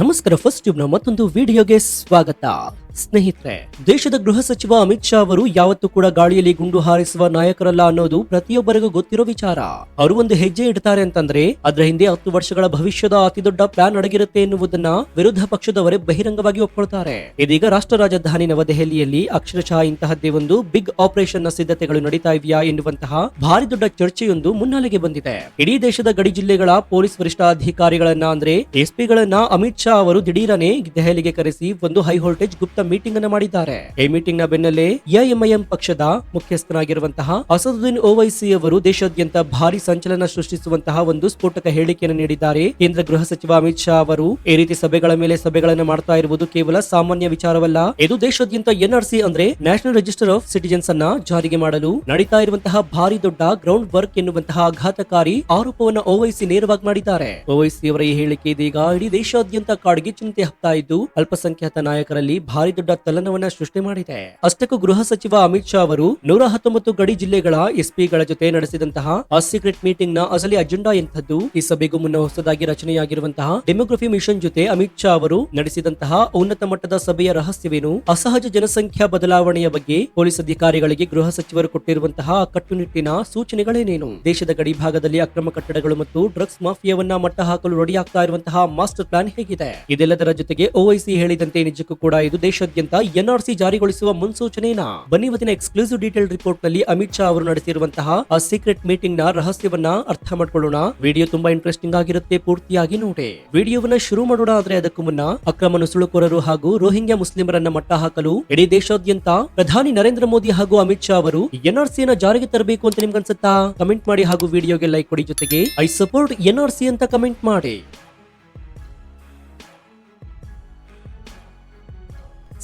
ನಮಸ್ಕಾರ. ಫಸ್ಟ್ ಟ್ಯೂಬ್ನ ಮತ್ತೊಂದು ವಿಡಿಯೋಗೆ ಸ್ವಾಗತ. ಸ್ನೇಹಿತರೆ, ದೇಶದ ಗೃಹ ಸಚಿವ ಅಮಿತ್ ಶಾ ಅವರು ಯಾವತ್ತೂ ಕೂಡ ಗಾಳಿಯಲ್ಲಿ ಗುಂಡು ಹಾರಿಸುವ ನಾಯಕರಲ್ಲ ಅನ್ನೋದು ಪ್ರತಿಯೊಬ್ಬರಿಗೂ ಗೊತ್ತಿರೋ ವಿಚಾರ. ಅವರು ಒಂದು ಹೆಜ್ಜೆ ಇಡ್ತಾರೆ ಅಂತಂದ್ರೆ ಅದರ ಹಿಂದೆ 10 ವರ್ಷಗಳ ಭವಿಷ್ಯದ ಅತಿದೊಡ್ಡ ಪ್ಲಾನ್ ಅಡಗಿರುತ್ತೆ ಎನ್ನುವುದನ್ನ ವಿರೋಧ ಪಕ್ಷದವರೇ ಬಹಿರಂಗವಾಗಿ ಒಪ್ಕೊಳ್ತಾರೆ. ಇದೀಗ ರಾಷ್ಟ್ರ ರಾಜಧಾನಿ ನವದೆಹಲಿಯಲ್ಲಿ ಅಕ್ಷರಶಃ ಇಂತಹದ್ದೇ ಒಂದು ಬಿಗ್ ಆಪರೇಷನ್ ನ ಸಿದ್ಧತೆಗಳು ನಡೀತಾ ಇದೆಯಾ ಎನ್ನುವಂತಹ ಭಾರಿ ದೊಡ್ಡ ಚರ್ಚೆಯೊಂದು ಮುನ್ನೆಲೆಗೆ ಬಂದಿದೆ. ಇಡೀ ದೇಶದ ಗಡಿ ಜಿಲ್ಲೆಗಳ ಪೊಲೀಸ್ ವರಿಷ್ಠಾಧಿಕಾರಿಗಳನ್ನ ಅಂದ್ರೆ ಎಸ್ಪಿಗಳನ್ನ ಅಮಿತ್ ಶಾ ಅವರು ದಿಢೀರನೆ ದೆಹಲಿಗೆ ಕರೆಸಿ ಒಂದು ಹೈ ವೋಲ್ಟೇಜ್ ಗುಪ್ತ ಮೀಟಿಂಗ್ ಅನ್ನು ಮಾಡಿದ್ದಾರೆ. ಈ ಮೀಟಿಂಗ್ ನ ಬೆನ್ನಲ್ಲೇ ಎಐಎಂಐಎಂ ಪಕ್ಷದ ಮುಖ್ಯಸ್ಥನಾಗಿರುವಂತಹ ಅಸದುದ್ದೀನ್ ಓವೈಸಿ ಅವರು ದೇಶಾದ್ಯಂತ ಭಾರಿ ಸಂಚಲನ ಸೃಷ್ಟಿಸುವಂತಹ ಒಂದು ಸ್ಫೋಟಕ ಹೇಳಿಕೆಯನ್ನು ನೀಡಿದ್ದಾರೆ. ಕೇಂದ್ರ ಗೃಹ ಸಚಿವ ಅಮಿತ್ ಶಾ ಅವರು ಈ ರೀತಿ ಸಭೆಗಳ ಮೇಲೆ ಸಭೆಗಳನ್ನು ಮಾಡ್ತಾ ಇರುವುದು ಕೇವಲ ಸಾಮಾನ್ಯ ವಿಚಾರವಲ್ಲ, ಇದು ದೇಶಾದ್ಯಂತ ಎನ್ಆರ್ಸಿ ಅಂದ್ರೆ ನ್ಯಾಷನಲ್ ರಿಜಿಸ್ಟರ್ ಆಫ್ ಸಿಟಿಜನ್ಸ್ ಅನ್ನ ಜಾರಿಗೆ ಮಾಡಲು ನಡೀತಾ ಇರುವಂತಹ ಭಾರಿ ದೊಡ್ಡ ಗ್ರೌಂಡ್ ವರ್ಕ್ ಎನ್ನುವಂತಹ ಆಘಾತಕಾರಿ ಆರೋಪವನ್ನು ಓವೈಸಿ ನೇರವಾಗಿ ಮಾಡಿದ್ದಾರೆ. ಓವೈಸಿ ಅವರ ಈ ಹೇಳಿಕೆ ಇದೀಗ ಇಡೀ ದೇಶಾದ್ಯಂತ ಕಾಡಿಗೆ ಚಿಂತೆ ಹಬ್ತಾ ಇದ್ದು ಅಲ್ಪಸಂಖ್ಯಾತ ನಾಯಕರಲ್ಲಿ ಭಾರಿ ದೊಡ್ಡ ತಲ್ಲಣವನ್ನ ಸೃಷ್ಟಿ ಮಾಡಿದೆ. ಅಷ್ಟಕ್ಕೂ ಗೃಹ ಸಚಿವ ಅಮಿತ್ ಶಾ ಅವರು 119 ಗಡಿ ಜಿಲ್ಲೆಗಳ ಎಸ್ಪಿಗಳ ಜೊತೆ ನಡೆಸಿದಂತಹ ಆ ಸೀಕ್ರೆಟ್ ಮೀಟಿಂಗ್ ನ ಅಸಲಿ ಅಜೆಂಡಾ ಎಂಥದ್ದು, ಈ ಸಭೆಗೂ ಮುನ್ನ ಹೊಸದಾಗಿ ರಚನೆಯಾಗಿರುವಂತಹ ಡೆಮೋಗ್ರಫಿ ಮಿಷನ್ ಜೊತೆ ಅಮಿತ್ ಶಾ ಅವರು ನಡೆಸಿದಂತಹ ಉನ್ನತ ಮಟ್ಟದ ಸಭೆಯ ರಹಸ್ಯವೇನು, ಅಸಹಜ ಜನಸಂಖ್ಯಾ ಬದಲಾವಣೆಯ ಬಗ್ಗೆ ಪೊಲೀಸ್ ಅಧಿಕಾರಿಗಳಿಗೆ ಗೃಹ ಸಚಿವರು ಕೊಟ್ಟಿರುವಂತಹ ಕಟ್ಟುನಿಟ್ಟಿನ ಸೂಚನೆಗಳೇನೇನು, ದೇಶದ ಗಡಿ ಭಾಗದಲ್ಲಿ ಅಕ್ರಮ ಕಟ್ಟಡಗಳು ಮತ್ತು ಡ್ರಗ್ಸ್ ಮಾಫಿಯಾವನ್ನ ಮಟ್ಟ ಹಾಕಲು ರೆಡಿಯಾಗ್ತಾ ಇರುವಂತಹ ಮಾಸ್ಟರ್ ಪ್ಲಾನ್ ಹೇಗಿದೆ, ಇದೆಲ್ಲದರ ಜೊತೆಗೆ ಓವೈಸಿ ಹೇಳಿದಂತೆ ನಿಜಕ್ಕೂ ಕೂಡ ಇದು ದೇಶಾದ್ಯಂತ ಎನ್ಆರ್ಸಿ ಜಾರಿಗೊಳಿಸುವ ಮುನ್ಸೂಚನೆನಾ? ಬನ್ನಿ ಇವತ್ತಿನ ಎಕ್ಸ್ಕ್ಲೂಸಿವ್ ಡೀಟೇಲ್ ರಿಪೋರ್ಟ್ ನಲ್ಲಿ ಅಮಿತ್ ಶಾ ಅವರು ನಡೆಸಿರುವಂತಹ ಆ ಸೀಕ್ರೆಟ್ ಮೀಟಿಂಗ್ ನ ರಹಸ್ಯವನ್ನ ಅರ್ಥ ಮಾಡ್ಕೊಳ್ಳೋಣ. ವಿಡಿಯೋ ತುಂಬಾ ಇಂಟ್ರೆಸ್ಟಿಂಗ್ ಆಗಿರುತ್ತೆ, ಪೂರ್ತಿಯಾಗಿ ನೋಡಿ. ವಿಡಿಯೋವನ್ನ ಶುರು ಮಾಡೋಣ. ಆದ್ರೆ ಅದಕ್ಕೂ ಮುನ್ನ ಅಕ್ರಮ ನುಸುಳುಕೋರರು ಹಾಗೂ ರೋಹಿಂಗ್ಯಾ ಮುಸ್ಲಿಮರನ್ನ ಮಟ್ಟ ಹಾಕಲು ಇಡೀ ದೇಶಾದ್ಯಂತ ಪ್ರಧಾನಿ ನರೇಂದ್ರ ಮೋದಿ ಹಾಗೂ ಅಮಿತ್ ಶಾ ಅವರು ಎನ್ಆರ್ಸಿಯನ್ನ ಜಾರಿಗೆ ತರಬೇಕು ಅಂತ ನಿಮ್ಗೆ ಅನ್ಸುತ್ತಾ? ಕಮೆಂಟ್ ಮಾಡಿ ಹಾಗೂ ವಿಡಿಯೋಗೆ ಲೈಕ್ ಕೊಡಿ, ಜೊತೆಗೆ ಐ ಸಪೋರ್ಟ್ ಎನ್ಆರ್ಸಿ ಅಂತ ಕಮೆಂಟ್ ಮಾಡಿ.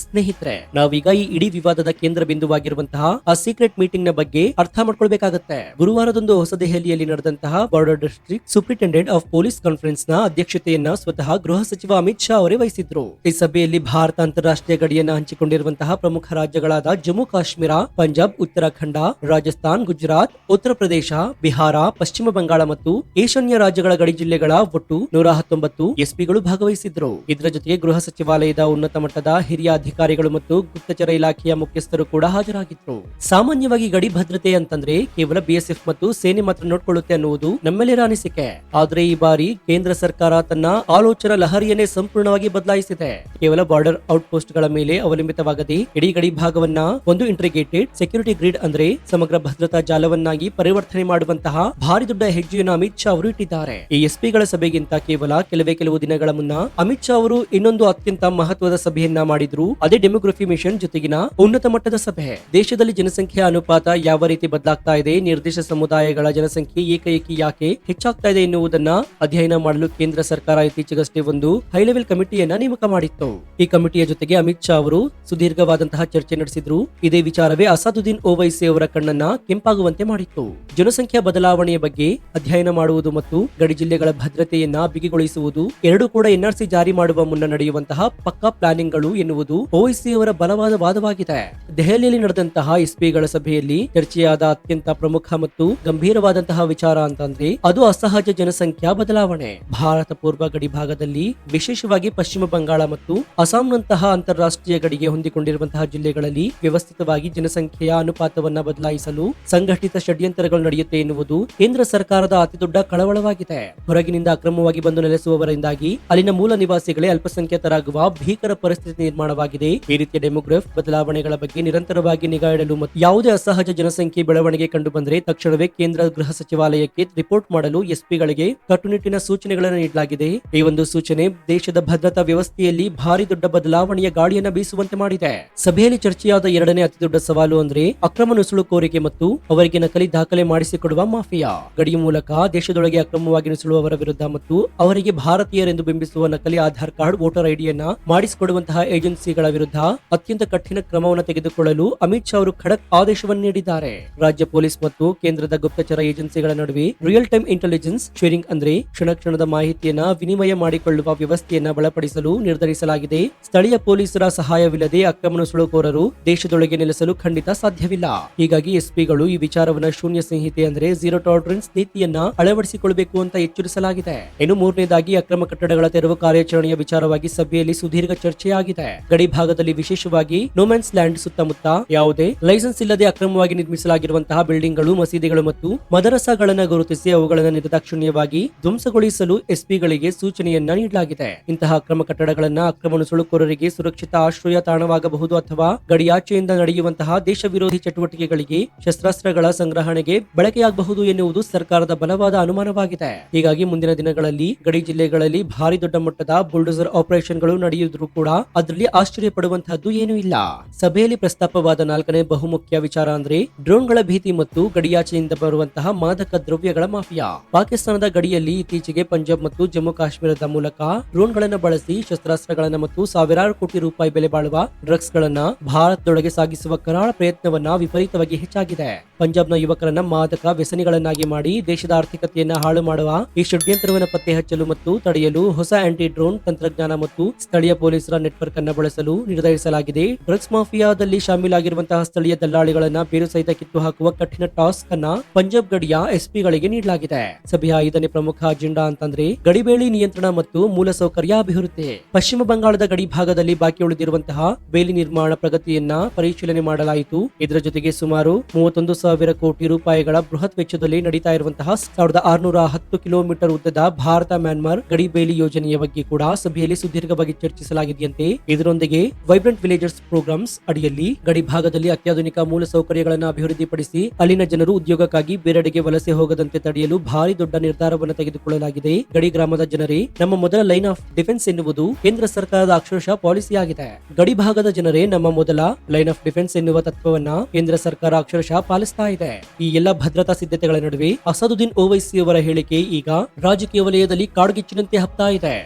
ಸ್ನೇಹಿತರೆ, ನಾವೀಗ ಈ ಇಡೀ ವಿವಾದದ ಕೇಂದ್ರ ಬಿಂದುವಾಗಿರುವಂತಹ ಆ ಸೀಕ್ರೆಟ್ ಮೀಟಿಂಗ್ ನ ಬಗ್ಗೆ ಅರ್ಥ ಮಾಡ್ಕೊಳ್ಬೇಕಾಗತ್ತೆ. ಗುರುವಾರದಂದು ಹೊಸ ದೆಹಲಿಯಲ್ಲಿ ನಡೆದಂತಹ border district superintendent of police conference ನ ಅಧ್ಯಕ್ಷತೆಯನ್ನ ಸ್ವತಃ ಗೃಹ ಸಚಿವ ಅಮಿತ್ ಶಾ ಅವರೇ ವಹಿಸಿದ್ರು. ಈ ಸಭೆಯಲ್ಲಿ ಭಾರತ ಅಂತಾರಾಷ್ಟ್ರೀಯ ಗಡಿಯನ್ನ ಹಂಚಿಕೊಂಡಿರುವಂತಹ ಪ್ರಮುಖ ರಾಜ್ಯಗಳಾದ ಜಮ್ಮು ಕಾಶ್ಮೀರ, ಪಂಜಾಬ್, ಉತ್ತರಾಖಂಡ, ರಾಜಸ್ಥಾನ್, ಗುಜರಾತ್, ಉತ್ತರ ಪ್ರದೇಶ, ಬಿಹಾರ, ಪಶ್ಚಿಮ ಬಂಗಾಳ ಮತ್ತು ಈಶಾನ್ಯ ರಾಜ್ಯಗಳ ಗಡಿ ಜಿಲ್ಲೆಗಳ ಒಟ್ಟು 119 ಎಸ್ಪಿಗಳು ಭಾಗವಹಿಸಿದ್ರು. ಇದರ ಜೊತೆಗೆ ಗೃಹ ಸಚಿವಾಲಯದ ಉನ್ನತ ಮಟ್ಟದ ಹಿರಿಯ ಅಧಿಕಾರಿಗಳು ಮತ್ತು ಗುಪ್ತಚರ ಇಲಾಖೆಯ ಮುಖ್ಯಸ್ಥರು ಕೂಡ ಹಾಜರಾಗಿದ್ರು. ಸಾಮಾನ್ಯವಾಗಿ ಗಡಿ ಭದ್ರತೆ ಅಂತಂದ್ರೆ ಕೇವಲ ಬಿಎಸ್ಎಫ್ ಮತ್ತು ಸೇನೆ ಮಾತ್ರ ನೋಡ್ಕೊಳ್ಳುತ್ತೆ ಅನ್ನುವುದು ನಮ್ಮೆಲ್ಲರ ಅನಿಸಿಕೆ. ಆದ್ರೆ ಈ ಬಾರಿ ಕೇಂದ್ರ ಸರ್ಕಾರ ತನ್ನ ಆಲೋಚನಾ ಲಹರಿಯನ್ನೇ ಸಂಪೂರ್ಣವಾಗಿ ಬದಲಾಯಿಸಿದೆ. ಕೇವಲ ಬಾರ್ಡರ್ ಔಟ್ ಪೋಸ್ಟ್ ಗಳ ಮೇಲೆ ಅವಲಂಬಿತವಾಗದೆ ಇಡೀ ಗಡಿ ಭಾಗವನ್ನ ಒಂದು ಇಂಟಿಗ್ರೇಟೆಡ್ ಸೆಕ್ಯೂರಿಟಿ ಗ್ರಿಡ್ ಅಂದ್ರೆ ಸಮಗ್ರ ಭದ್ರತಾ ಜಾಲವನ್ನಾಗಿ ಪರಿವರ್ತನೆ ಮಾಡುವಂತಹ ಭಾರಿ ದೊಡ್ಡ ಹೆಜ್ಜೆಯನ್ನು ಅಮಿತ್ ಶಾ ಅವರು ಇಟ್ಟಿದ್ದಾರೆ. ಈ ಎಸ್ಪಿಗಳ ಸಭೆಗಿಂತ ಕೇವಲ ಕೆಲವು ದಿನಗಳ ಮುನ್ನ ಅಮಿತ್ ಶಾ ಅವರು ಇನ್ನೊಂದು ಅತ್ಯಂತ ಮಹತ್ವದ ಸಭೆಯನ್ನ ಮಾಡಿದ್ರು. ಅದೇ ಡೆಮೋಗ್ರಫಿ ಮಿಷನ್ ಜೊತೆಗಿನ ಉನ್ನತ ಮಟ್ಟದ ಸಭೆ. ದೇಶದಲ್ಲಿ ಜನಸಂಖ್ಯಾ ಅನುಪಾತ ಯಾವ ರೀತಿ ಬದಲಾಗ್ತಾ ಇದೆ, ನಿರ್ದಿಷ್ಟ ಸಮುದಾಯಗಳ ಜನಸಂಖ್ಯೆ ಏಕೈಕಿ ಯಾಕೆ ಹೆಚ್ಚಾಗ್ತಾ ಇದೆ ಎನ್ನುವುದನ್ನ ಅಧ್ಯಯನ ಮಾಡಲು ಕೇಂದ್ರ ಸರ್ಕಾರ ಇತ್ತೀಚೆಗಷ್ಟೇ ಒಂದು ಹೈ ಲೆವೆಲ್ ಕಮಿಟಿಯನ್ನ ನೇಮಕ ಮಾಡಿತ್ತು. ಈ ಕಮಿಟಿಯ ಜೊತೆಗೆ ಅಮಿತ್ ಶಾ ಅವರು ಸುದೀರ್ಘವಾದಂತಹ ಚರ್ಚೆ ನಡೆಸಿದ್ರು. ಇದೇ ವಿಚಾರವೇ ಅಸದುದ್ದೀನ್ ಓವೈಸಿ ಅವರ ಕಣ್ಣನ್ನ ಕೆಂಪಾಗುವಂತೆ ಮಾಡಿತ್ತು. ಜನಸಂಖ್ಯಾ ಬದಲಾವಣೆಯ ಬಗ್ಗೆ ಅಧ್ಯಯನ ಮಾಡುವುದು ಮತ್ತು ಗಡಿ ಜಿಲ್ಲೆಗಳ ಭದ್ರತೆಯನ್ನ ಬಿಗಿಗೊಳಿಸುವುದು ಎರಡೂ ಕೂಡ ಎನ್ಆರ್ಸಿ ಜಾರಿ ಮಾಡುವ ಮುನ್ನ ನಡೆಯುವಂತಹ ಪಕ್ಕಾ ಪ್ಲಾನಿಂಗ್ ಗಳು ಎನ್ನುವುದು ಓವೈಸಿ ಅವರ ಬಲವಾದ ವಾದವಾಗಿದೆ. ದೆಹಲಿಯಲ್ಲಿ ನಡೆದಂತಹ ಎಸ್ಪಿಗಳ ಸಭೆಯಲ್ಲಿ ಚರ್ಚೆಯಾದ ಅತ್ಯಂತ ಪ್ರಮುಖ ಮತ್ತು ಗಂಭೀರವಾದಂತಹ ವಿಚಾರ ಅಂತಂದ್ರೆ ಅದು ಅಸಹಜ ಜನಸಂಖ್ಯಾ ಬದಲಾವಣೆ. ಭಾರತ ಪೂರ್ವ ಗಡಿ ಭಾಗದಲ್ಲಿ ವಿಶೇಷವಾಗಿ ಪಶ್ಚಿಮ ಬಂಗಾಳ ಮತ್ತು ಅಸ್ಸಾಂನಂತಹ ಅಂತಾರಾಷ್ಟ್ರೀಯ ಗಡಿಗೆ ಹೊಂದಿಕೊಂಡಿರುವಂತಹ ಜಿಲ್ಲೆಗಳಲ್ಲಿ ವ್ಯವಸ್ಥಿತವಾಗಿ ಜನಸಂಖ್ಯೆಯ ಅನುಪಾತವನ್ನ ಬದಲಾಯಿಸಲು ಸಂಘಟಿತ ಷಡ್ಯಂತ್ರಗಳು ನಡೆಯುತ್ತೆ ಎನ್ನುವುದು ಕೇಂದ್ರ ಸರ್ಕಾರದ ಅತಿದೊಡ್ಡ ಕಳವಳವಾಗಿದೆ. ಹೊರಗಿನಿಂದ ಅಕ್ರಮವಾಗಿ ಬಂದು ನೆಲೆಸುವವರಿಂದಾಗಿ ಅಲ್ಲಿನ ಮೂಲ ನಿವಾಸಿಗಳೇ ಅಲ್ಪಸಂಖ್ಯಾತರಾಗುವ ಭೀಕರ ಪರಿಸ್ಥಿತಿ ನಿರ್ಮಾಣವಾಗಿದೆ. ಈ ರೀತಿಯ ಡೆಮೋಗ್ರಾಫ್ ಬದಲಾವಣೆಗಳ ಬಗ್ಗೆ ನಿರಂತರವಾಗಿ ನಿಗಾ ಇಡಲು ಮತ್ತು ಯಾವುದೇ ಅಸಹಜ ಜನಸಂಖ್ಯೆ ಬೆಳವಣಿಗೆ ಕಂಡು ಬಂದರೆ ತಕ್ಷಣವೇ ಕೇಂದ್ರ ಗೃಹ ಸಚಿವಾಲಯಕ್ಕೆ ರಿಪೋರ್ಟ್ ಮಾಡಲು ಎಸ್ಪಿಗಳಿಗೆ ಕಟ್ಟುನಿಟ್ಟಿನ ಸೂಚನೆಗಳನ್ನು ನೀಡಲಾಗಿದೆ. ಈ ಒಂದು ಸೂಚನೆ ದೇಶದ ಭದ್ರತಾ ವ್ಯವಸ್ಥೆಯಲ್ಲಿ ಭಾರಿ ದೊಡ್ಡ ಬದಲಾವಣೆಯ ಗಾಳಿಯನ್ನ ಬೀಸುವಂತೆ ಮಾಡಿದೆ. ಸಭೆಯಲ್ಲಿ ಚರ್ಚೆಯಾದ ಎರಡನೇ ಅತಿದೊಡ್ಡ ಸವಾಲು ಅಂದ್ರೆ ಅಕ್ರಮ ನುಸುಳುಕೋರಿಕೆ ಮತ್ತು ಅವರಿಗೆ ನಕಲಿ ದಾಖಲೆ ಮಾಡಿಸಿಕೊಡುವ ಮಾಫಿಯಾ. ಗಡಿಯ ಮೂಲಕ ದೇಶದೊಳಗೆ ಅಕ್ರಮವಾಗಿ ನುಸುಳುವವರ ವಿರುದ್ಧ ಮತ್ತು ಅವರಿಗೆ ಭಾರತೀಯರೆಂದು ಬಿಂಬಿಸುವ ನಕಲಿ ಆಧಾರ್ ಕಾರ್ಡ್, ವೋಟರ್ ಐಡಿಯನ್ನ ಮಾಡಿಸಿಕೊಡುವಂತಹ ಏಜೆನ್ಸಿಗಳ ಎಸ್ಪಿಗಳ ವಿರುದ್ಧ ಅತ್ಯಂತ ಕಠಿಣ ಕ್ರಮವನ್ನು ತೆಗೆದುಕೊಳ್ಳಲು ಅಮಿತ್ ಶಾ ಅವರು ಖಡಕ್ ಆದೇಶವನ್ನು ನೀಡಿದ್ದಾರೆ. ರಾಜ್ಯ ಪೊಲೀಸ್ ಮತ್ತು ಕೇಂದ್ರದ ಗುಪ್ತಚರ ಏಜೆನ್ಸಿಗಳ ನಡುವೆ ರಿಯಲ್ ಟೈಮ್ ಇಂಟೆಲಿಜೆನ್ಸ್ ಶೇರಿಂಗ್ ಅಂದ್ರೆ ಕ್ಷಣದ ಮಾಹಿತಿಯನ್ನ ವಿನಿಮಯ ಮಾಡಿಕೊಳ್ಳುವ ವ್ಯವಸ್ಥೆಯನ್ನ ಬಲಪಡಿಸಲು ನಿರ್ಧರಿಸಲಾಗಿದೆ. ಸ್ಥಳೀಯ ಪೊಲೀಸರ ಸಹಾಯವಿಲ್ಲದೆ ಅಕ್ರಮ ನುಸುಳುಕೋರರು ದೇಶದೊಳಗೆ ನೆಲೆಸಲು ಖಂಡಿತ ಸಾಧ್ಯವಿಲ್ಲ. ಹೀಗಾಗಿ ಎಸ್ಪಿಗಳು ಈ ವಿಚಾರವನ್ನ ಶೂನ್ಯ ಸಂಹಿತೆ ಅಂದ್ರೆ ಝೀರೋ ಟಾಲರೆನ್ಸ್ ನೀತಿಯನ್ನ ಅಳವಡಿಸಿಕೊಳ್ಳಬೇಕು ಅಂತ ಎಚ್ಚರಿಸಲಾಗಿದೆ. ಇನ್ನು ಮೂರನೇದಾಗಿ ಅಕ್ರಮ ಕಟ್ಟಡಗಳ ತೆರವು ಕಾರ್ಯಾಚರಣೆಯ ವಿಚಾರವಾಗಿ ಸಭೆಯಲ್ಲಿ ಸುದೀರ್ಘ ಚರ್ಚೆಯಾಗಿದೆ. ಗಡಿ ಭಾಗದಲ್ಲಿ ವಿಶೇಷವಾಗಿ ನೋಮ್ಯಾನ್ಸ್ ಲ್ಯಾಂಡ್ ಸುತ್ತಮುತ್ತ ಯಾವುದೇ ಲೈಸೆನ್ಸ್ ಇಲ್ಲದೆ ಅಕ್ರಮವಾಗಿ ನಿರ್ಮಿಸಲಾಗಿರುವಂತಹ ಬಿಲ್ಡಿಂಗ್ಗಳು, ಮಸೀದಿಗಳು ಮತ್ತು ಮದರಸಾಗಳನ್ನು ಗುರುತಿಸಿ ಅವುಗಳನ್ನು ನಿರ್ದಾಕ್ಷಿಣ್ಯವಾಗಿ ಧ್ವಂಸಗೊಳಿಸಲು ಎಸ್ಪಿಗಳಿಗೆ ಸೂಚನೆಯನ್ನ ನೀಡಲಾಗಿದೆ. ಇಂತಹ ಅಕ್ರಮ ಕಟ್ಟಡಗಳನ್ನ ಅಕ್ರಮ ನುಸುಳುಕೋರರಿಗೆ ಸುರಕ್ಷಿತ ಆಶ್ರಯ ತಾಣವಾಗಬಹುದು ಅಥವಾ ಗಡಿಯಾಚೆಯಿಂದ ನಡೆಯುವಂತಹ ದೇಶ ವಿರೋಧಿ ಚಟುವಟಿಕೆಗಳಿಗೆ ಶಸ್ತ್ರಾಸ್ತ್ರಗಳ ಸಂಗ್ರಹಣೆಗೆ ಬಳಕೆಯಾಗಬಹುದು ಎನ್ನುವುದು ಸರ್ಕಾರದ ಬಲವಾದ ಅನುಮಾನವಾಗಿದೆ. ಹೀಗಾಗಿ ಮುಂದಿನ ದಿನಗಳಲ್ಲಿ ಗಡಿ ಜಿಲ್ಲೆಗಳಲ್ಲಿ ಭಾರಿ ದೊಡ್ಡ ಮಟ್ಟದ ಬುಲ್ಡೋಸರ್ ಆಪರೇಷನ್ಗಳು ನಡೆಯುವುದೂ ಕೂಡ ಅದರಲ್ಲಿ ಆಶ್ಚರ್ಯ ಪಡುವಂತಹದ್ದು ಏನೂ ಇಲ್ಲ. ಸಭೆಯಲ್ಲಿ ಪ್ರಸ್ತಾಪವಾದ ನಾಲ್ಕನೇ ಬಹುಮುಖ್ಯ ವಿಚಾರ ಅಂದ್ರೆ ಡ್ರೋನ್ಗಳ ಭೀತಿ ಮತ್ತು ಗಡಿಯಾಚೆಯಿಂದ ಬರುವಂತಹ ಮಾದಕ ದ್ರವ್ಯಗಳ ಮಾಫಿಯಾ. ಪಾಕಿಸ್ತಾನದ ಗಡಿಯಲ್ಲಿ ಇತ್ತೀಚೆಗೆ ಪಂಜಾಬ್ ಮತ್ತು ಜಮ್ಮು ಕಾಶ್ಮೀರದ ಮೂಲಕ ಡ್ರೋನ್ಗಳನ್ನು ಬಳಸಿ ಶಸ್ತ್ರಾಸ್ತ್ರಗಳನ್ನ ಮತ್ತು ಸಾವಿರಾರು ಕೋಟಿ ರೂಪಾಯಿ ಬೆಲೆ ಬಾಳುವ ಡ್ರಗ್ಸ್ ಗಳನ್ನ ಭಾರತದೊಳಗೆ ಸಾಗಿಸುವ ಕರಾಳ ಪ್ರಯತ್ನವನ್ನ ವಿಪರೀತವಾಗಿ ಹೆಚ್ಚಾಗಿದೆ. ಪಂಜಾಬ್ನ ಯುವಕರನ್ನ ಮಾದಕ ವ್ಯಸನಿಗಳನ್ನಾಗಿ ಮಾಡಿ ದೇಶದ ಆರ್ಥಿಕತೆಯನ್ನ ಹಾಳು ಮಾಡುವ ಈ ಷಡ್ಯಂತ್ರವನ್ನು ಪತ್ತೆ ಹಚ್ಚಲು ಮತ್ತು ತಡೆಯಲು ಹೊಸ ಆಂಟಿ ಡ್ರೋನ್ ತಂತ್ರಜ್ಞಾನ ಮತ್ತು ಸ್ಥಳೀಯ ಪೊಲೀಸರ ನೆಟ್ವರ್ಕ್ ಅನ್ನು ಬಳಸಲು ನಿರ್ಧರಿಸಲಾಗಿದೆ. ಡ್ರಗ್ಸ್ ಮಾಫಿಯಾದಲ್ಲಿ ಶಾಮೀಲಾಗಿರುವಂತಹ ಸ್ಥಳೀಯ ದಲ್ಲಾಳಿಗಳನ್ನ ಬೇರು ಸಹಿತ ಕಿತ್ತು ಹಾಕುವ ಕಠಿಣ ಟಾಸ್ಕ್ ಅನ್ನ ಪಂಜಾಬ್ ಗಡಿಯ ಎಸ್ಪಿಗಳಿಗೆ ನೀಡಲಾಗಿದೆ. ಸಭೆಯ 5ನೇ ಪ್ರಮುಖ ಅಜೆಂಡಾ ಅಂತಂದ್ರೆ ಗಡಿಬೇಲಿ ನಿಯಂತ್ರಣ ಮತ್ತು ಮೂಲಸೌಕರ್ಯ ಅಭಿವೃದ್ಧಿ. ಪಶ್ಚಿಮ ಬಂಗಾಳದ ಗಡಿ ಭಾಗದಲ್ಲಿ ಬಾಕಿ ಉಳಿದಿರುವಂತಹ ಬೇಲಿ ನಿರ್ಮಾಣ ಪ್ರಗತಿಯನ್ನ ಪರಿಶೀಲನೆ ಮಾಡಲಾಯಿತು. ಇದರ ಜೊತೆಗೆ ಸುಮಾರು 31,000 ಕೋಟಿ ರೂಪಾಯಿಗಳ ಬೃಹತ್ ವೆಚ್ಚದಲ್ಲಿ ನಡೀತಾ ಇರುವಂತಹ 1610 ಕಿಲೋಮೀಟರ್ ಉದ್ದದ ಭಾರತ ಮ್ಯಾನ್ಮಾರ್ ಗಡಿ ಬೇಲಿ ಯೋಜನೆಯ ಬಗ್ಗೆ ಕೂಡ ಸಭೆಯಲ್ಲಿ ಸುದೀರ್ಘವಾಗಿ ಚರ್ಚಿಸಲಾಗಿದೆಯಂತೆ. ಇದರೊಂದಿಗೆ ವೈಬ್ರೆಂಟ್ ವಿಲೇಜರ್ಸ್ ಪ್ರೋಗ್ರಾಮ್ಸ್ ಅಡಿಯಲ್ಲಿ ಗಡಿ ಭಾಗದಲ್ಲಿ ಅತ್ಯಾಧುನಿಕ ಮೂಲ ಸೌಕರ್ಯಗಳನ್ನು ಅಭಿವೃದ್ಧಿಪಡಿಸಿ ಅಲ್ಲಿನ ಜನರು ಉದ್ಯೋಗಕ್ಕಾಗಿ ಬೇರೆಡೆಗೆ ವಲಸೆ ಹೋಗದಂತೆ ತಡೆಯಲು ಭಾರಿ ದೊಡ್ಡ ನಿರ್ಧಾರವನ್ನು ತೆಗೆದುಕೊಳ್ಳಲಾಗಿದೆ. ಗಡಿ ಗ್ರಾಮದ ಜನರೇ ನಮ್ಮ ಮೊದಲ ಲೈನ್ ಆಫ್ ಡಿಫೆನ್ಸ್ ಎನ್ನುವುದು ಕೇಂದ್ರ ಸರ್ಕಾರದ ಅಕ್ಷರಶಃ ಪಾಲಿಸಿಯಾಗಿದೆ. ಗಡಿ ಭಾಗದ ಜನರೇ ನಮ್ಮ ಮೊದಲ ಲೈನ್ ಆಫ್ ಡಿಫೆನ್ಸ್ ಎನ್ನುವ ತತ್ವವನ್ನ ಕೇಂದ್ರ ಸರ್ಕಾರ ಅಕ್ಷರಶಃ ಪಾಲಿಸ್ತಾ ಇದೆ. ಈ ಎಲ್ಲ ಭದ್ರತಾ ಸಿದ್ಧತೆಗಳ ನಡುವೆ ಅಸದುದ್ದೀನ್ ಓವೈಸಿ ಅವರ ಹೇಳಿಕೆ ಈಗ ರಾಜಕೀಯ ವಲಯದಲ್ಲಿ ಕಾಡ್ಗಿಚ್ಚಿನಂತೆ ಹಬ್ತಾ ಇದೆ.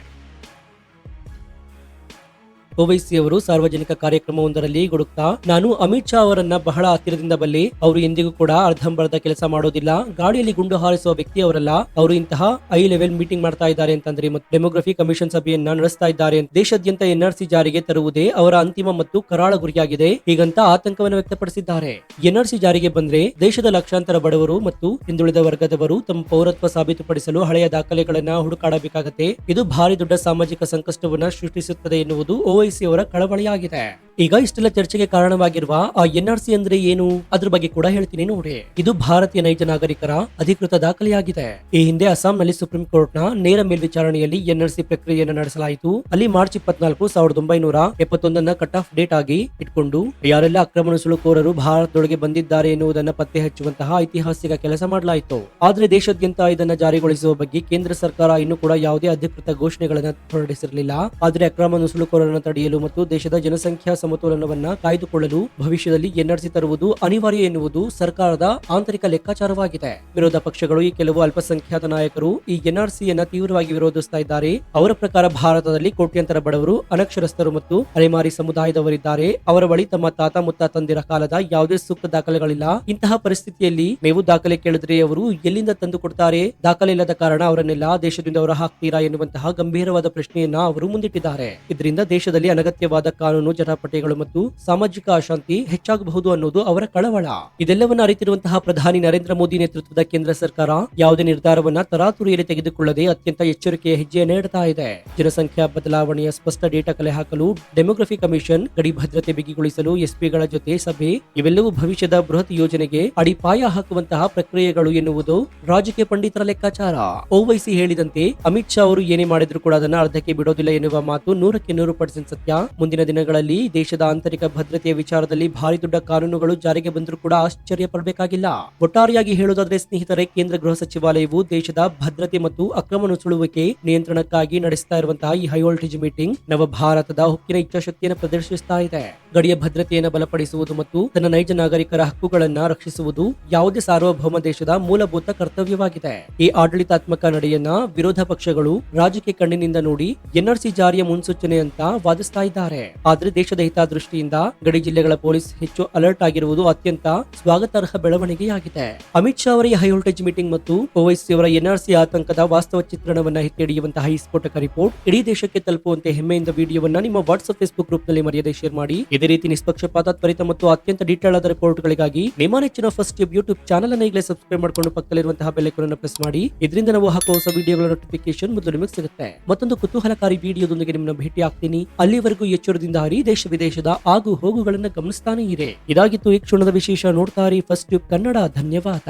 ಓವೈಸಿ ಅವರು ಸಾರ್ವಜನಿಕ ಕಾರ್ಯಕ್ರಮವೊಂದರಲ್ಲಿ ಗುಡುಕ್ತಾ, ನಾನು ಅಮಿತ್ ಶಾ ಅವರನ್ನ ಬಹಳ ಹತ್ತಿರದಿಂದ ಬಲ್ಲೆ. ಅವರು ಎಂದಿಗೂ ಕೂಡ ಅರ್ಧಂಬರ್ಧ ಕೆಲಸ ಮಾಡೋದಿಲ್ಲ. ಗಾಡಿಯಲ್ಲಿ ಗುಂಡು ಹಾರಿಸುವ ವ್ಯಕ್ತಿ ಅವರಲ್ಲ. ಅವರು ಇಂತಹ ಹೈ ಲೆವೆಲ್ ಮೀಟಿಂಗ್ ಮಾಡ್ತಾ ಇದ್ದಾರೆ ಅಂತಂದ್ರೆ ಮತ್ತು ಡೆಮೋಗ್ರಫಿ ಕಮಿಷನ್ ಸಭೆಯನ್ನ ನಡೆಸ್ತಾ ಇದ್ದಾರೆ. ದೇಶಾದ್ಯಂತ ಎನ್ಆರ್ಸಿ ಜಾರಿಗೆ ತರುವುದೇ ಅವರ ಅಂತಿಮ ಮತ್ತು ಕರಾಳ ಗುರಿಯಾಗಿದೆ ಹೀಗಂತ ಆತಂಕವನ್ನು ವ್ಯಕ್ತಪಡಿಸಿದ್ದಾರೆ. ಎನ್ಆರ್ಸಿ ಜಾರಿಗೆ ಬಂದ್ರೆ ದೇಶದ ಲಕ್ಷಾಂತರ ಬಡವರು ಮತ್ತು ಹಿಂದುಳಿದ ವರ್ಗದವರು ತಮ್ಮ ಪೌರತ್ವ ಸಾಬೀತುಪಡಿಸಲು ಹಳೆಯ ದಾಖಲೆಗಳನ್ನ ಹುಡುಕಾಡಬೇಕಾಗತ್ತೆ. ಇದು ಭಾರಿ ದೊಡ್ಡ ಸಾಮಾಜಿಕ ಸಂಕಷ್ಟವನ್ನ ಸೃಷ್ಟಿಸುತ್ತದೆ ಎನ್ನುವುದು ಓವೈಸಿ ಅವರ ಕಳವಳಿಯಾಗಿದೆ. ಈಗ ಇಷ್ಟೆಲ್ಲ ಚರ್ಚೆಗೆ ಕಾರಣವಾಗಿರುವ ಆ ಎನ್ಆರ್ಸಿ ಅಂದ್ರೆ ಏನು, ಅದ್ರ ಬಗ್ಗೆ ಕೂಡ ಹೇಳ್ತೀನಿ ನೋಡಿ. ಇದು ಭಾರತೀಯ ನೈಜ ನಾಗರಿಕರ ಅಧಿಕೃತ ದಾಖಲೆಯಾಗಿದೆ. ಈ ಹಿಂದೆ ಅಸ್ಸಾಂನಲ್ಲಿ ಸುಪ್ರೀಂ ಕೋರ್ಟ್ ನ ನೇರ ಮೇಲ್ವಿಚಾರಣೆಯಲ್ಲಿ ಎನ್ಆರ್ಸಿ ಪ್ರಕ್ರಿಯೆಯನ್ನು ನಡೆಸಲಾಯಿತು. ಅಲ್ಲಿ ಮಾರ್ಚ್ 24, 1971 ಕಟ್ ಆಫ್ ಡೇಟ್ ಆಗಿ ಇಟ್ಕೊಂಡು ಯಾರೆಲ್ಲ ಅಕ್ರಮ ನುಸುಳುಕೋರರು ಭಾರತದೊಳಗೆ ಬಂದಿದ್ದಾರೆ ಎನ್ನುವುದನ್ನ ಪತ್ತೆ ಹಚ್ಚುವಂತಹ ಐತಿಹಾಸಿಕ ಕೆಲಸ ಮಾಡಲಾಯಿತು. ಆದ್ರೆ ದೇಶಾದ್ಯಂತ ಇದನ್ನ ಜಾರಿಗೊಳಿಸುವ ಬಗ್ಗೆ ಕೇಂದ್ರ ಸರ್ಕಾರ ಇನ್ನೂ ಕೂಡ ಯಾವುದೇ ಅಧಿಕೃತ ಘೋಷಣೆಗಳನ್ನ ಹೊರಡಿಸಿರಲಿಲ್ಲ. ಆದ್ರೆ ಅಕ್ರಮ ನುಸುಳುಕೋರರನ್ನು ತಡೆಯಲು ಮತ್ತು ದೇಶದ ಜನಸಂಖ್ಯಾ ಸಮತೋಲನವನ್ನ ಕಾಯ್ದುಕೊಳ್ಳಲು ಭವಿಷ್ಯದಲ್ಲಿ ಎನ್ಆರ್ಸಿ ತರುವುದು ಅನಿವಾರ್ಯ ಎನ್ನುವುದು ಸರ್ಕಾರದ ಆಂತರಿಕ ಲೆಕ್ಕಾಚಾರವಾಗಿದೆ. ವಿರೋಧ ಪಕ್ಷಗಳು ಈ ಕೆಲವು ಅಲ್ಪಸಂಖ್ಯಾತ ನಾಯಕರು ಈ ಎನ್ಆರ್ಸಿಯನ್ನ ತೀವ್ರವಾಗಿ ವಿರೋಧಿಸ್ತಾ ಇದ್ದಾರೆ. ಅವರ ಪ್ರಕಾರ ಭಾರತದಲ್ಲಿ ಕೋಟ್ಯಂತರ ಬಡವರು, ಅನಕ್ಷರಸ್ಥರು ಮತ್ತು ಅಲೆಮಾರಿ ಸಮುದಾಯದವರಿದ್ದಾರೆ. ಅವರ ಬಳಿ ತಮ್ಮ ತಾತ ಮುತ್ತಾತಂದಿರ ಕಾಲದ ಯಾವುದೇ ಸೂಕ್ತ ದಾಖಲೆಗಳಿಲ್ಲ. ಇಂತಹ ಪರಿಸ್ಥಿತಿಯಲ್ಲಿ ನೀವು ದಾಖಲೆ ಕೇಳಿದ್ರೆ ಅವರು ಎಲ್ಲಿಂದ ತಂದು ಕೊಡ್ತಾರೆ? ದಾಖಲೆ ಇಲ್ಲದ ಕಾರಣ ಅವರನ್ನೆಲ್ಲ ದೇಶದಿಂದ ಹೊರ ಹಾಕ್ತೀರಾ ಎನ್ನುವಂತಹ ಗಂಭೀರವಾದ ಪ್ರಶ್ನೆಯನ್ನ ಅವರು ಮುಂದಿಟ್ಟಿದ್ದಾರೆ. ಇದರಿಂದ ದೇಶದಲ್ಲಿ ಅನಗತ್ಯವಾದ ಕಾನೂನು ಜಟಾಪಟಿಗಳು ಮತ್ತು ಸಾಮಾಜಿಕ ಅಶಾಂತಿ ಹೆಚ್ಚಾಗಬಹುದು ಅನ್ನೋದು ಅವರ ಕಳವಳ. ಇದೆಲ್ಲವನ್ನ ಅರಿತಿರುವಂತಹ ಪ್ರಧಾನಿ ನರೇಂದ್ರ ಮೋದಿ ನೇತೃತ್ವದ ಕೇಂದ್ರ ಸರ್ಕಾರ ಯಾವುದೇ ನಿರ್ಧಾರವನ್ನ ತರಾತುರಿಯಲ್ಲಿ ತೆಗೆದುಕೊಳ್ಳದೆ ಅತ್ಯಂತ ಎಚ್ಚರಿಕೆಯ ಹೆಜ್ಜೆಯನ್ನು ಇಡ್ತಾ ಇದೆ. ಜನಸಂಖ್ಯಾ ಬದಲಾವಣೆಯ ಸ್ಪಷ್ಟ ಡೇಟಾ ಕಲೆ ಹಾಕಲು ಡೆಮೋಗ್ರಫಿ ಕಮಿಷನ್, ಗಡಿ ಭದ್ರತೆ ಬಿಗಿಗೊಳಿಸಲು ಎಸ್ಪಿಗಳ ಜೊತೆ ಸಭೆ, ಇವೆಲ್ಲವೂ ಭವಿಷ್ಯದ ಬೃಹತ್ ಯೋಜನೆಗೆ ಅಡಿಪಾಯ ಹಾಕುವಂತಹ ಪ್ರಕ್ರಿಯೆಗಳು ಎನ್ನುವುದು ರಾಜಕೀಯ ಪಂಡಿತರ ಲೆಕ್ಕಾಚಾರ. ಓವೈಸಿ ಹೇಳಿದಂತೆ ಅಮಿತ್ ಶಾ ಅವರು ಏನೇ ಮಾಡಿದ್ರು ಕೂಡ ಅದನ್ನ ಅರ್ಧಕ್ಕೆ ಬಿಡೋದಿಲ್ಲ ಎನ್ನುವ ಮಾತು 100% ಸತ್ಯ. ಮುಂದಿನ ದಿನಗಳಲ್ಲಿ ದೇಶದ ಆಂತರಿಕ ಭದ್ರತೆಯ ವಿಚಾರದಲ್ಲಿ ಭಾರಿ ದೊಡ್ಡ ಕಾನೂನುಗಳು ಜಾರಿಗೆ ಬಂದರೂ ಕೂಡ ಆಶ್ಚರ್ಯ ಪಡಬೇಕಾಗಿಲ್ಲ. ಒಟ್ಟಾರೆಯಾಗಿ ಹೇಳುವುದಾದ್ರೆ ಸ್ನೇಹಿತರೆ, ಕೇಂದ್ರ ಗೃಹ ಸಚಿವಾಲಯವು ದೇಶದ ಭದ್ರತೆ ಮತ್ತು ಅಕ್ರಮ ನುಸುಳುವಿಕೆ ನಿಯಂತ್ರಣಕ್ಕಾಗಿ ನಡೆಸ್ತಾ ಇರುವಂತಹ ಈ ಹೈ ವೋಲ್ಟೇಜ್ ಮೀಟಿಂಗ್ ನವ ಭಾರತದ ಹುಕ್ಕಿನ ಇಚ್ಛಾಶಕ್ತಿಯನ್ನು ಪ್ರದರ್ಶಿಸ್ತಾ ಇದೆ. ಗಡಿಯ ಭದ್ರತೆಯನ್ನು ಬಲಪಡಿಸುವುದು ಮತ್ತು ತನ್ನ ನೈಜ ನಾಗರಿಕರ ಹಕ್ಕುಗಳನ್ನ ರಕ್ಷಿಸುವುದು ಯಾವುದೇ ಸಾರ್ವಭೌಮ ದೇಶದ ಮೂಲಭೂತ ಕರ್ತವ್ಯವಾಗಿದೆ. ಈ ಆಡಳಿತಾತ್ಮಕ ನಡೆಯನ್ನ ವಿರೋಧ ಪಕ್ಷಗಳು ರಾಜಕೀಯ ಕಣ್ಣಿನಿಂದ ನೋಡಿ ಎನ್ಆರ್ಸಿ ಜಾರಿಯ ಮುನ್ಸೂಚನೆ ಅಂತ ನಡೆಸ್ತಾ ಇದ್ದಾರೆ. ಆದ್ರೆ ದೇಶದ ಹಿತದೃಷ್ಟಿಯಿಂದ ಗಡಿ ಜಿಲ್ಲೆಗಳ ಪೊಲೀಸ್ ಹೆಚ್ಚು ಅಲರ್ಟ್ ಆಗಿರುವುದು ಅತ್ಯಂತ ಸ್ವಾಗತಾರ್ಹ ಬೆಳವಣಿಗೆಯಾಗಿದೆ. ಅಮಿತ್ ಶಾ ಅವರ ಹೈ ವೋಲ್ಟೇಜ್ ಮೀಟಿಂಗ್ ಮತ್ತು ಓವೈಸಿ ಅವರ ಎನ್ಆರ್ಸಿ ಆತಂಕದ ವಾಸ್ತವ ಚಿತ್ರಣವನ್ನ ಎತ್ತಿ ಹಿಡಿಯುವಂತಹ ಈ ಸ್ಫೋಟಕ ರಿಪೋರ್ಟ್ ಇಡೀ ದೇಶಕ್ಕೆ ತಲುಪುವಂತೆ ಹೆಮ್ಮೆಯಿಂದ ವಿಡಿಯೋವನ್ನ ನಿಮ್ಮ ವಾಟ್ಸ್ಆಪ್ ಫೇಸ್ಬುಕ್ ಗ್ರೂಪ್ ನಲ್ಲಿ ಮರೆಯದೆ ಶೇರ್ ಮಾಡಿ. ಇದೇ ರೀತಿ ನಿಷ್ಪಕ್ಷಪಾತ, ತ್ವರಿತ ಮತ್ತು ಅತ್ಯಂತ ಡೀಟೇಲ್ ಆದ ರಿಪೋರ್ಟ್ಗಳಿಗಾಗಿ ನಿಮ್ಮ ನೆಚ್ಚಿನ ಫಸ್ಟ್ ಯೂಟ್ಯೂಬ್ ಚಾನಲ್ ಅನ್ನು ಈಗಲೇ ಸಬ್ಸ್ಕ್ರೈಬ್ ಮಾಡಿಕೊಂಡು ಪಕ್ಕದಲ್ಲಿರುವಂತಹ ಬೆಲ್ ಐಕಾನ್ ಅನ್ನು ಪ್ರೆಸ್ ಮಾಡಿ. ಇದರಿಂದ ನಾವು ಹಾಕುವ ಹೊಸ ವಿಡಿಯೋಗಳ ನೋಟಿಫಿಕೇಶನ್ ಮೊದಲು ನಿಮಗೆ ಸಿಗುತ್ತೆ. ಮತ್ತೊಂದು ಕುತೂಹಲಕಾರಿ ವಿಡಿಯೋದೊಂದಿಗೆ ನಿಮ್ಮನ್ನು ಭೇಟಿ ಆಗ್ತೀನಿ. ಅಲ್ಲಿವರೆಗೂ ಎಚ್ಚರದಿಂದ ಹರಿ, ದೇಶ ವಿದೇಶದ ಆಗು ಹೋಗುಗಳನ್ನು ಗಮನಿಸ್ತಾನೆ ಇರಿ. ಇದಾಗಿತ್ತು ಈ ಕ್ಷಣದ ವಿಶೇಷ. ನೋಡ್ತಾ ಇರಿ ಫಸ್ಟ್ ಟ್ಯೂಬ್ ಕನ್ನಡ. ಧನ್ಯವಾದ.